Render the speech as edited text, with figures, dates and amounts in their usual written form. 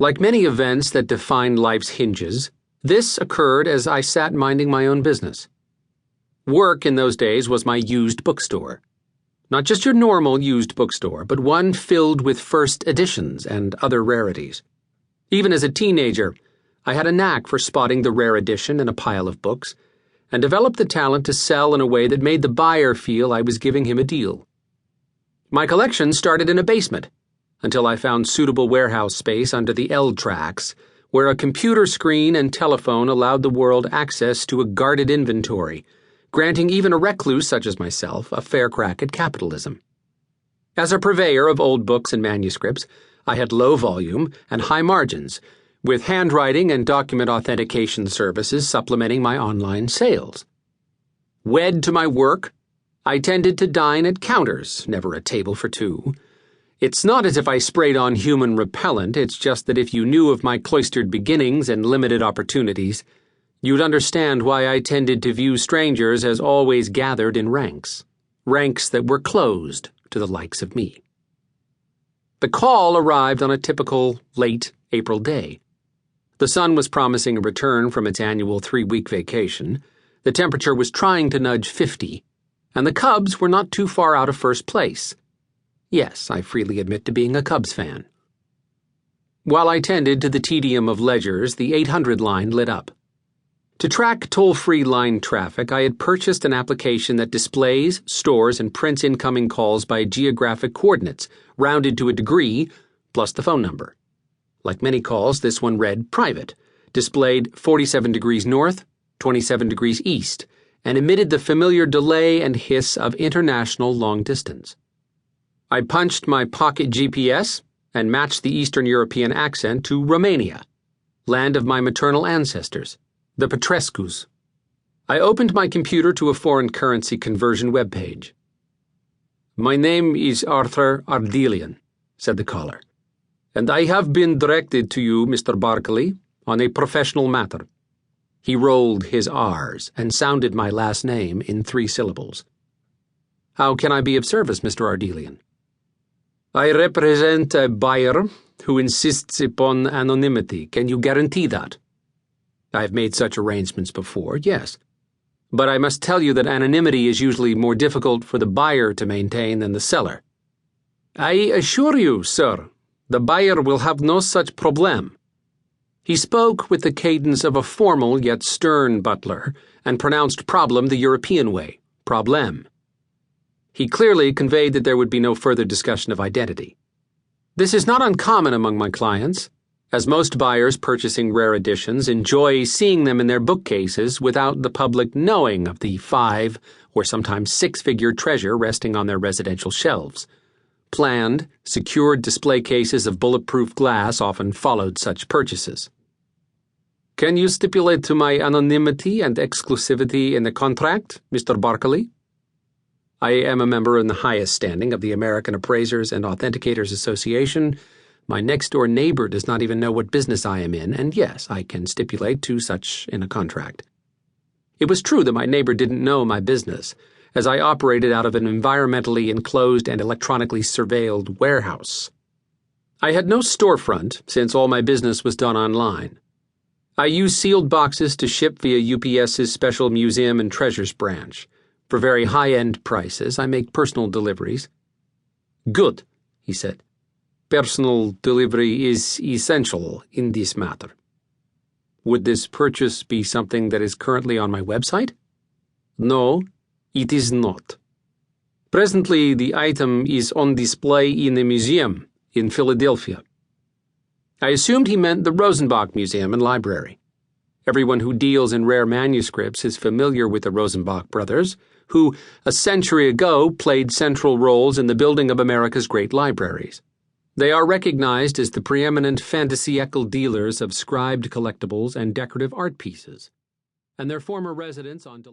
Like many events that define life's hinges, this occurred as I sat minding my own business. Work in those days was my used bookstore. Not just your normal used bookstore, but one filled with first editions and other rarities. Even as a teenager, I had a knack for spotting the rare edition in a pile of books, and developed the talent to sell in a way that made the buyer feel I was giving him a deal. My collection started in a basement, until I found suitable warehouse space under the L tracks, where a computer screen and telephone allowed the world access to a guarded inventory, granting even a recluse such as myself a fair crack at capitalism. As a purveyor of old books and manuscripts, I had low volume and high margins, with handwriting and document authentication services supplementing my online sales. Wed to my work, I tended to dine at counters, never a table for two. It's not as if I sprayed on human repellent, it's just that if you knew of my cloistered beginnings and limited opportunities, you'd understand why I tended to view strangers as always gathered in ranks that were closed to the likes of me. The call arrived on a typical late April day. The sun was promising a return from its annual 3-week vacation, the temperature was trying to nudge 50, and the Cubs were not too far out of first place. Yes, I freely admit to being a Cubs fan. While I tended to the tedium of ledgers, the 800 line lit up. To track toll-free line traffic, I had purchased an application that displays, stores, and prints incoming calls by geographic coordinates, rounded to a degree, plus the phone number. Like many calls, this one read private, displayed 47 degrees north, 27 degrees east, and emitted the familiar delay and hiss of international long distance. I punched my pocket GPS and matched the Eastern European accent to Romania, land of my maternal ancestors, the Petrescus. I opened my computer to a foreign currency conversion webpage. "My name is Arthur Ardelian," said the caller, "and I have been directed to you, Mr. Barkeley, on a professional matter." He rolled his R's and sounded my last name in 3 syllables. "How can I be of service, Mr. Ardelian?" "I represent a buyer who insists upon anonymity. Can you guarantee that?" "I have made such arrangements before, yes. But I must tell you that anonymity is usually more difficult for the buyer to maintain than the seller." "I assure you, sir, the buyer will have no such problem." He spoke with the cadence of a formal yet stern butler and pronounced problem the European way, problème. He clearly conveyed that there would be no further discussion of identity. This is not uncommon among my clients, as most buyers purchasing rare editions enjoy seeing them in their bookcases without the public knowing of the 5- or sometimes 6-figure treasure resting on their residential shelves. Planned, secured display cases of bulletproof glass often followed such purchases. "Can you stipulate to my anonymity and exclusivity in the contract, Mr. Barkeley?" "I am a member in the highest standing of the American Appraisers and Authenticators Association. My next-door neighbor does not even know what business I am in, and yes, I can stipulate to such in a contract." It was true that my neighbor didn't know my business, as I operated out of an environmentally enclosed and electronically surveilled warehouse. I had no storefront, since all my business was done online. I used sealed boxes to ship via UPS's special museum and treasures branch. For very high-end prices, I make personal deliveries. "Good," he said. "Personal delivery is essential in this matter." "Would this purchase be something that is currently on my website?" "No, it is not. Presently, the item is on display in a museum in Philadelphia." I assumed he meant the Rosenbach Museum and Library. Everyone who deals in rare manuscripts is familiar with the Rosenbach brothers, who, a century ago, played central roles in the building of America's great libraries. They are recognized as the preeminent fantasiacal dealers of scribed collectibles and decorative art pieces, and their former residence on